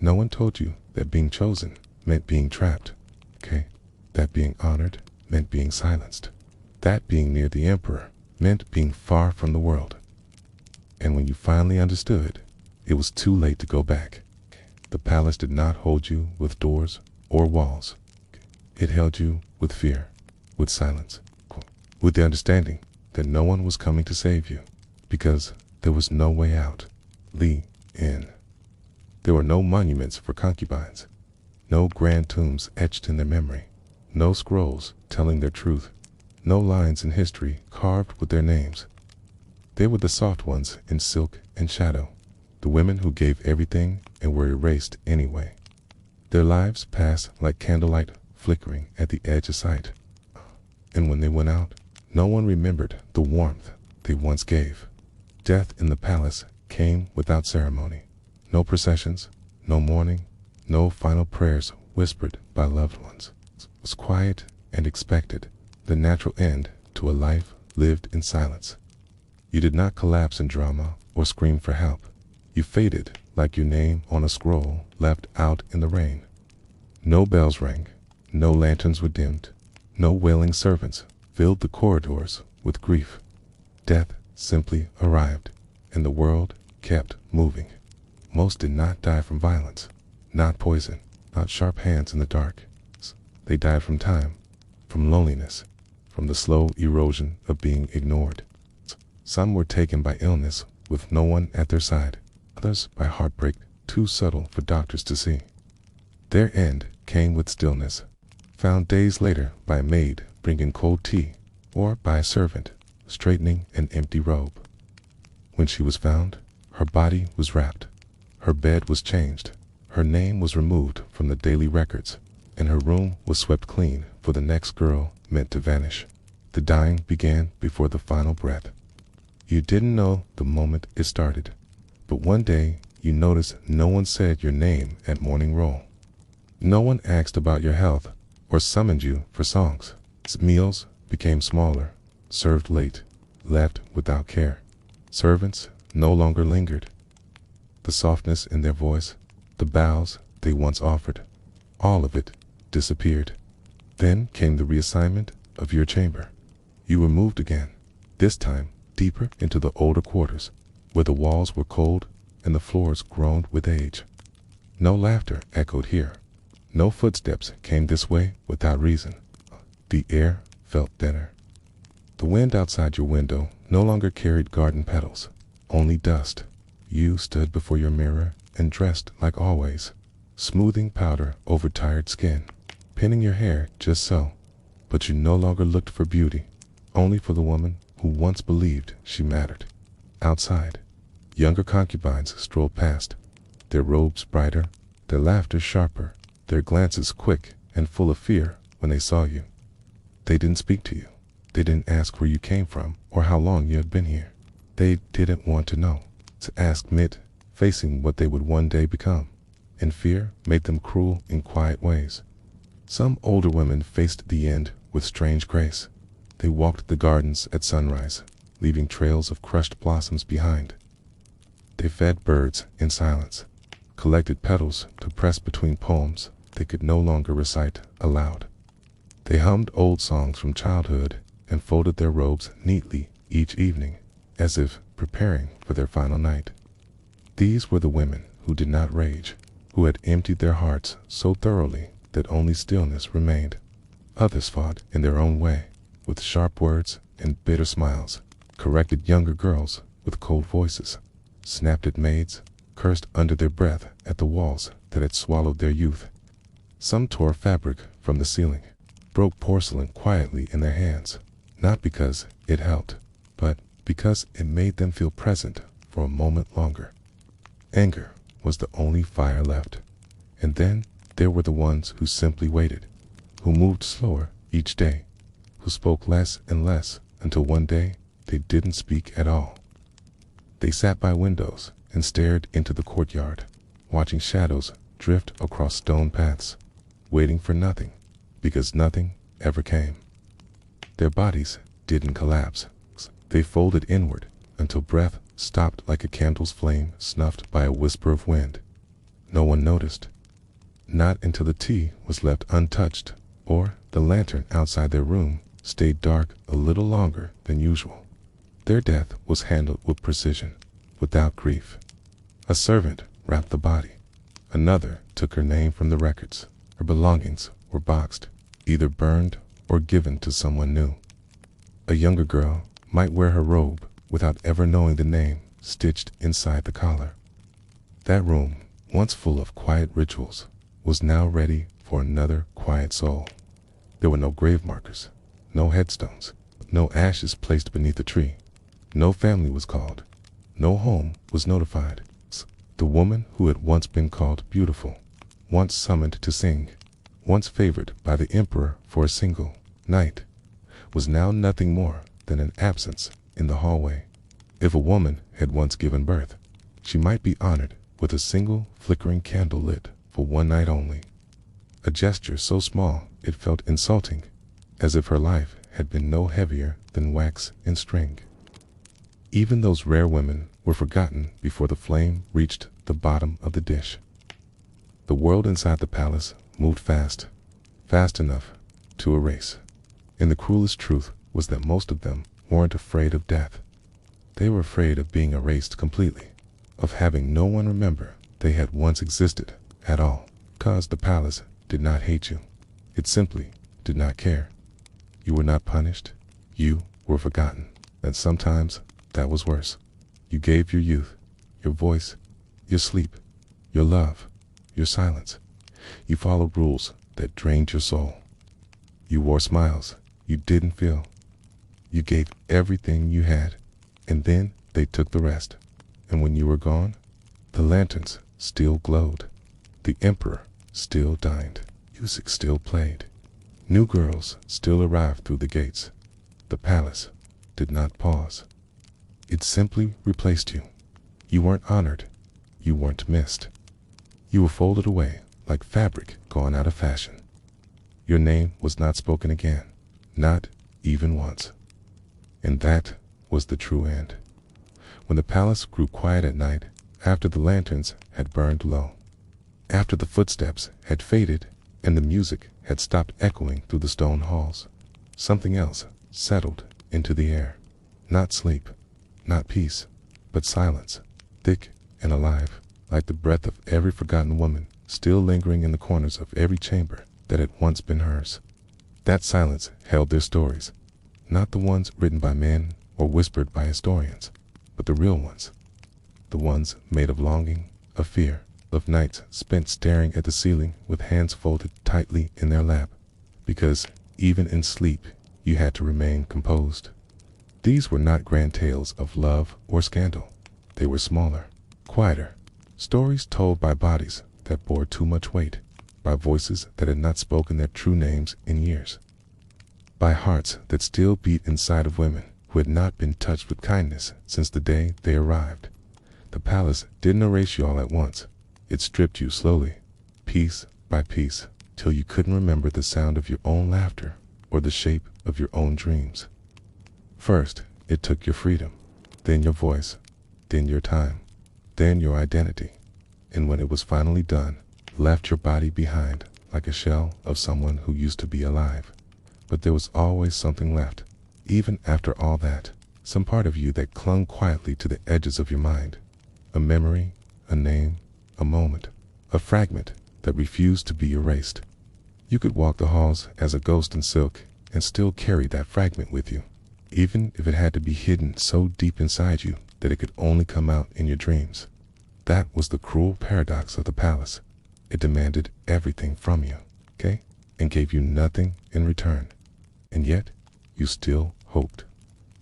No one told you that being chosen meant being trapped, okay? That being honored meant being silenced. That being near the emperor meant being far from the world. And when you finally understood, it was too late to go back. The palace did not hold you with doors or walls. It held you with fear, with silence, with the understanding that no one was coming to save you, because there was no way out. Lee in. There were no monuments for concubines, no grand tombs etched in their memory, no scrolls telling their truth, no lines in history carved with their names. They were the soft ones in silk and shadow, the women who gave everything and were erased anyway. Their lives passed like candlelight flickering at the edge of sight. And when they went out, no one remembered the warmth they once gave. Death in the palace came without ceremony. No processions, no mourning, no final prayers whispered by loved ones. It was quiet and expected, the natural end to a life lived in silence. You did not collapse in drama or scream for help. You faded like your name on a scroll left out in the rain. No bells rang, no lanterns were dimmed, no wailing servants filled the corridors with grief. Death simply arrived, and the world kept moving. Most did not die from violence, not poison, not sharp hands in the dark. They died from time, from loneliness, from the slow erosion of being ignored. Some were taken by illness with no one at their side, others by heartbreak too subtle for doctors to see. Their end came with stillness, found days later by a maid bringing cold tea, or by a servant straightening an empty robe. When she was found, her body was wrapped, her bed was changed, her name was removed from the daily records, and her room was swept clean for the next girl meant to vanish. The dying began before the final breath. You didn't know the moment it started, but one day you noticed no one said your name at morning roll. No one asked about your health or summoned you for songs. Meals became smaller, served late, left without care. Servants no longer lingered. The softness in their voice, the bows they once offered, all of it disappeared. Then came the reassignment of your chamber. You were moved again, this time deeper into the older quarters, where the walls were cold and the floors groaned with age. No laughter echoed here. No footsteps came this way without reason. The air felt thinner. The wind outside your window no longer carried garden petals, only dust. You stood before your mirror and dressed like always, smoothing powder over tired skin, pinning your hair just so. But you no longer looked for beauty, only for the woman who once believed she mattered. Outside, younger concubines strolled past, their robes brighter, their laughter sharper, their glances quick and full of fear when they saw you. They didn't speak to you. They didn't ask where you came from or how long you had been here. They didn't want to know. To ask meant facing what they would one day become, and fear made them cruel in quiet ways. Some older women faced the end with strange grace. They walked the gardens at sunrise, leaving trails of crushed blossoms behind. They fed birds in silence, collected petals to press between poems they could no longer recite aloud. They hummed old songs from childhood and folded their robes neatly each evening, as if preparing for their final night. These were the women who did not rage, who had emptied their hearts so thoroughly that only stillness remained. Others fought in their own way, with sharp words and bitter smiles, corrected younger girls with cold voices, snapped at maids, cursed under their breath at the walls that had swallowed their youth. Some tore fabric from the ceiling, broke porcelain quietly in their hands, not because it helped, but because it made them feel present for a moment longer. Anger was the only fire left. And then there were the ones who simply waited, who moved slower each day, who spoke less and less until one day they didn't speak at all. They sat by windows and stared into the courtyard, watching shadows drift across stone paths, waiting for nothing, because nothing ever came. Their bodies didn't collapse. They folded inward until breath stopped like a candle's flame snuffed by a whisper of wind. No one noticed. Not until the tea was left untouched, or the lantern outside their room stayed dark a little longer than usual. Their death was handled with precision, without grief. A servant wrapped the body. Another took her name from the records. Her belongings were boxed, either burned or given to someone new. A younger girl might wear her robe without ever knowing the name stitched inside the collar. That room, once full of quiet rituals, was now ready for another quiet soul. There were no grave markers, no headstones, no ashes placed beneath the tree. No family was called. No home was notified. The woman who had once been called beautiful, once summoned to sing, once favored by the emperor for a single night, was now nothing more than an absence in the hallway. If a woman had once given birth, she might be honored with a single flickering candle lit for one night only. A gesture so small it felt insulting, as if her life had been no heavier than wax and string. Even those rare women were forgotten before the flame reached the bottom of the dish. The world inside the palace moved fast, fast enough to erase. And the cruelest truth was that most of them weren't afraid of death. They were afraid of being erased completely, of having no one remember they had once existed at all. 'Cause the palace did not hate you. It simply did not care. You were not punished. You were forgotten. And sometimes that was worse. You gave your youth, your voice, your sleep, your love, your silence. You followed rules that drained your soul. You wore smiles you didn't feel. You gave everything you had, and then they took the rest. And when you were gone, the lanterns still glowed. The emperor still dined. Music still played. New girls still arrived through the gates. The palace did not pause. It simply replaced you. You weren't honored. You weren't missed. You were folded away like fabric gone out of fashion. Your name was not spoken again, not even once. And that was the true end. When the palace grew quiet at night, after the lanterns had burned low, after the footsteps had faded and the music had stopped echoing through the stone halls, something else settled into the air. Not sleep, not peace, but silence, thick and alive, like the breath of every forgotten woman still lingering in the corners of every chamber that had once been hers. That silence held their stories, not the ones written by men or whispered by historians, but the real ones, the ones made of longing, of fear, of nights spent staring at the ceiling with hands folded tightly in their lap, because even in sleep you had to remain composed. These were not grand tales of love or scandal. They were smaller, quieter, stories told by bodies that bore too much weight, by voices that had not spoken their true names in years, by hearts that still beat inside of women who had not been touched with kindness since the day they arrived. The palace didn't erase you all at once. It stripped you slowly, piece by piece, till you couldn't remember the sound of your own laughter or the shape of your own dreams. First, it took your freedom, then your voice, then your time, then your identity, and when it was finally done, left your body behind like a shell of someone who used to be alive. But there was always something left, even after all that, some part of you that clung quietly to the edges of your mind, a memory, a name, a moment, a fragment that refused to be erased. You could walk the halls as a ghost in silk and still carry that fragment with you, even if it had to be hidden so deep inside you that it could only come out in your dreams. That was the cruel paradox of the palace. It demanded everything from you, okay, and gave you nothing in return. And yet, you still hoped.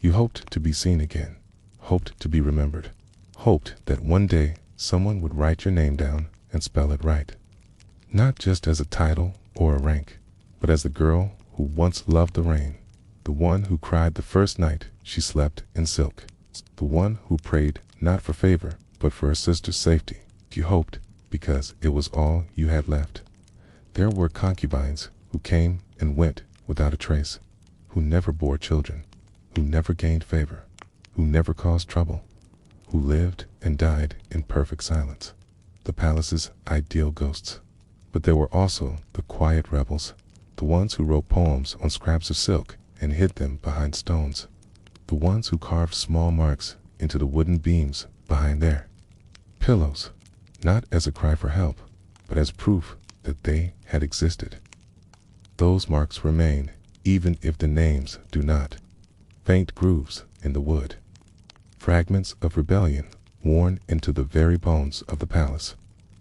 You hoped to be seen again, hoped to be remembered, hoped that one day someone would write your name down and spell it right. Not just as a title or a rank, but as the girl who once loved the rain, the one who cried the first night she slept in silk, the one who prayed not for favor, but for her sister's safety. You hoped because it was all you had left. There were concubines who came and went without a trace, who never bore children, who never gained favor, who never caused trouble, who lived and died in perfect silence. The palace's ideal ghosts. But there were also the quiet rebels, the ones who wrote poems on scraps of silk and hid them behind stones, the ones who carved small marks into the wooden beams behind their pillows, not as a cry for help, but as proof that they had existed. Those marks remain, even if the names do not. Faint grooves in the wood. Fragments of rebellion worn into the very bones of the palace.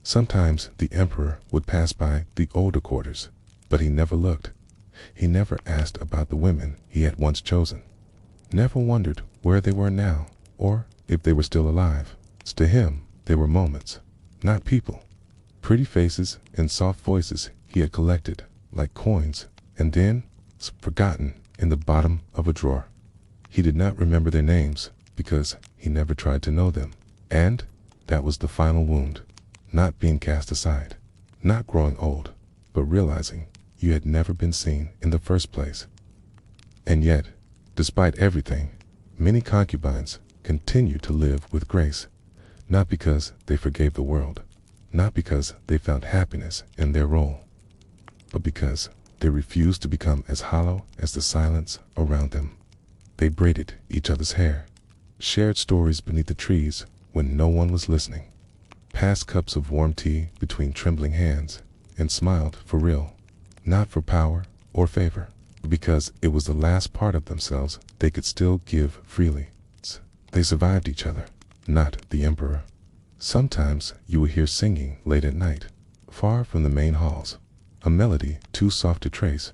Sometimes the emperor would pass by the older quarters, but he never looked. He never asked about the women he had once chosen. Never wondered where they were now, or if they were still alive. To him, they were moments, not people. Pretty faces and soft voices he had collected, like coins, and then forgotten in the bottom of a drawer. He did not remember their names because he never tried to know them. And that was the final wound. Not being cast aside, not growing old, but realizing you had never been seen in the first place. And yet, despite everything, many concubines continued to live with grace, not because they forgave the world, not because they found happiness in their role, but because they refused to become as hollow as the silence around them. They braided each other's hair, shared stories beneath the trees when no one was listening, passed cups of warm tea between trembling hands, and smiled for real, not for power or favor, but because it was the last part of themselves they could still give freely. They survived each other, not the emperor. Sometimes you would hear singing late at night, far from the main halls, a melody too soft to trace,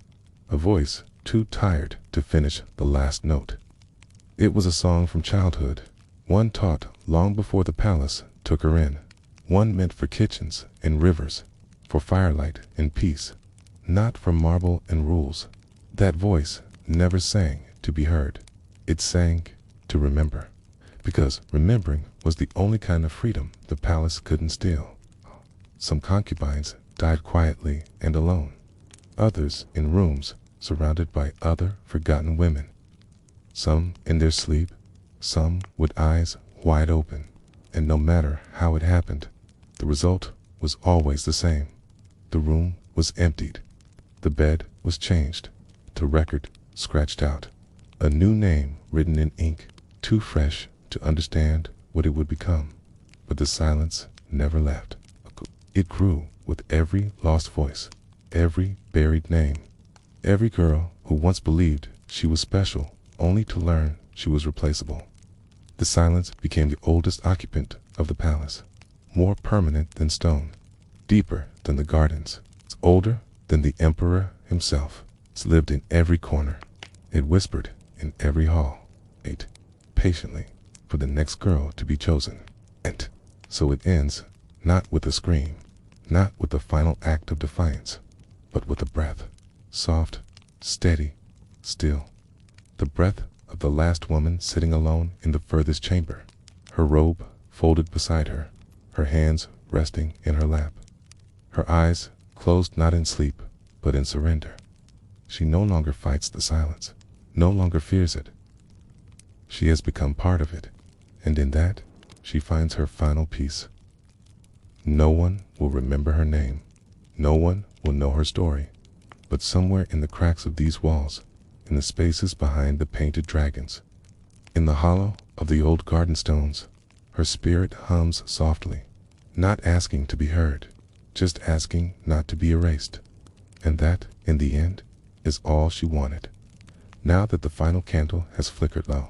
a voice too tired to finish the last note. It was a song from childhood, one taught long before the palace took her in, one meant for kitchens and rivers, for firelight and peace, not for marble and rules. That voice never sang to be heard. It sang to remember, because remembering was the only kind of freedom the palace couldn't steal. Some concubines died quietly and alone, others in rooms surrounded by other forgotten women, some in their sleep, some with eyes wide open, and no matter how it happened, the result was always the same. The room was emptied, the bed was changed, the record scratched out, a new name written in ink, too fresh to understand what it would become. But the silence never left. It grew with every lost voice, every buried name, every girl who once believed she was special only to learn she was replaceable. The silence became the oldest occupant of the palace, more permanent than stone, deeper than the gardens, older than the emperor himself. It lived in every corner. It whispered in every hall, wait patiently for the next girl to be chosen. And so it ends, not with a scream, not with the final act of defiance, but with a breath, soft, steady, still. The breath of the last woman sitting alone in the furthest chamber, her robe folded beside her, her hands resting in her lap, her eyes closed not in sleep, but in surrender. She no longer fights the silence, no longer fears it. She has become part of it, and in that, she finds her final peace. No one will remember her name, no one will know her story, but somewhere in the cracks of these walls, in the spaces behind the painted dragons, in the hollow of the old garden stones, her spirit hums softly, not asking to be heard, just asking not to be erased. And that, in the end, is all she wanted. Now that the final candle has flickered low,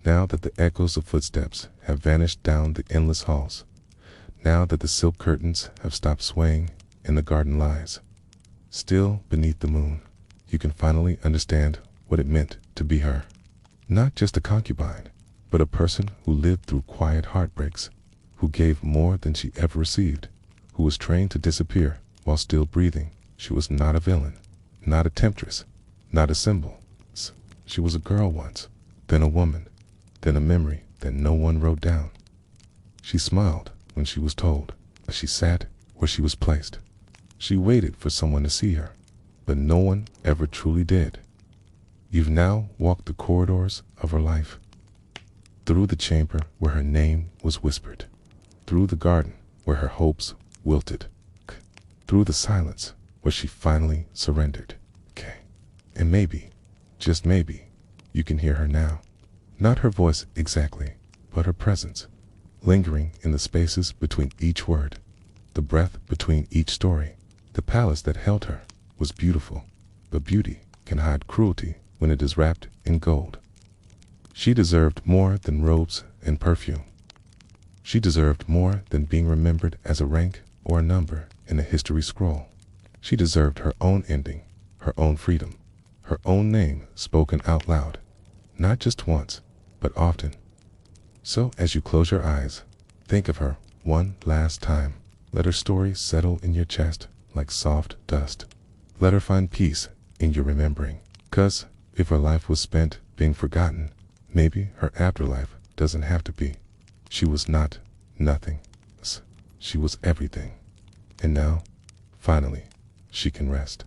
now that the echoes of footsteps have vanished down the endless halls, now that the silk curtains have stopped swaying and the garden lies still beneath the moon, you can finally understand what it meant to be her. Not just a concubine, but a person who lived through quiet heartbreaks, who gave more than she ever received, who was trained to disappear while still breathing. She was not a villain, not a temptress, not a symbol. She was a girl once, then a woman, then a memory that no one wrote down. She smiled when she was told. She sat where she was placed. She waited for someone to see her, but no one ever truly did. You've now walked the corridors of her life, through the chamber where her name was whispered, through the garden where her hopes wilted, through the silence where she finally surrendered. And maybe, just maybe, you can hear her now. Not her voice exactly, but her presence, lingering in the spaces between each word, the breath between each story. The palace that held her was beautiful, but beauty can hide cruelty when it is wrapped in gold. She deserved more than robes and perfume. She deserved more than being remembered as a rank or a number in a history scroll. She deserved her own ending, her own freedom, her own name spoken out loud, not just once, but often. So as you close your eyes, think of her one last time. Let her story settle in your chest like soft dust. Let her find peace in your remembering. 'Cause if her life was spent being forgotten, maybe her afterlife doesn't have to be. She was not nothing. She was everything. And now, finally, she can rest.